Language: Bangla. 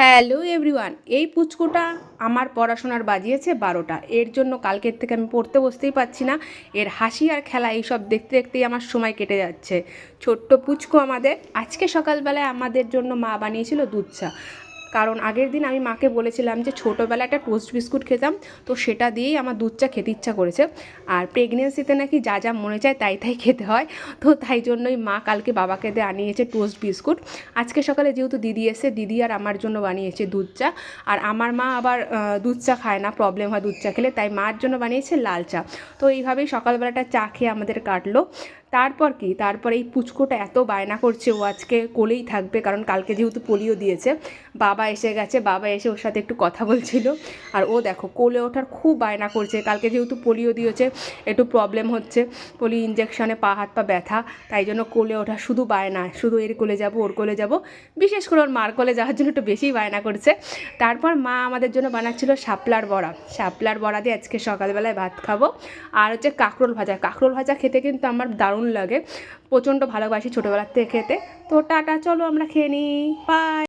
হ্যালো এভরিওয়ান, এই পুচকুটা আমার পড়াশোনার বাজিয়েছে 12টা। এর জন্য কালকের থেকে আমি পড়তে বসতেই পারছি না। এর হাসি আর খেলা এইসব দেখতে দেখতেই আমার সময় কেটে যাচ্ছে। ছোট্ট পুচকু আমাদের আজকে সকালবেলায় আমাদের জন্য মা বানিয়েছিল দুধ চা। কারণ আগের দিন আমি মাকে বলেছিলাম যে ছোটোবেলায় একটা টোস্ট বিস্কুট খেতাম, তো সেটা দিয়েই আমার দুধ চা খেতে ইচ্ছা করেছে। আর প্রেগনেন্সিতে নাকি যা যা মনে চায় তাই তাই খেতে হয়, তো তাই জন্যই মা কালকে বাবাকে দিয়ে আনিয়েছে টোস্ট বিস্কুট। আজকে সকালে যেহেতু দিদি এসে, দিদি আর আমার জন্য বানিয়েছে দুধ চা। আর আমার মা আবার দুধ চা খায় না, প্রবলেম হয় দুধ চা খেলে, তাই মার জন্য বানিয়েছে লাল চা। তো এইভাবেই সকালবেলাটা চা খেয়ে আমাদের কাটলো। তারপর এই পুচকোটা এত বায়না করছে, ও আজকে কোলেই থাকবে, কারণ কালকে যেহেতু পোলিও দিয়েছে। বাবা এসে গেছে, বাবা এসে ওর সাথে একটু কথা বলছিল। আর ও দেখো কোলে ওঠার খুব বায়না করছে, কালকে যেহেতু পোলিও দিয়েছে একটু প্রবলেম হচ্ছে, পোলিও ইঞ্জেকশনে পা হাত পা ব্যথা, তাই জন্য কোলে ওঠা শুধু বায়না, শুধু এর কোলে যাব ওর কোলে যাব। বিশেষ করে ওর মার কোলে যাওয়ার জন্য একটু বেশিই বায়না করছে। তারপর মা আমাদের জন্য বানাচ্ছিল শাপলার বড়া দিয়ে আজকে সকালবেলায় ভাত খাবো। আর হচ্ছে কাঁকরোল ভাজা খেতে কিন্তু আমার দারুণ লাগে, প্রচণ্ড ভালোবাসি ছোটোবেলার থেকে খেতে। তো টাটা, চলো আমরা খেয়ে নিই, বাই।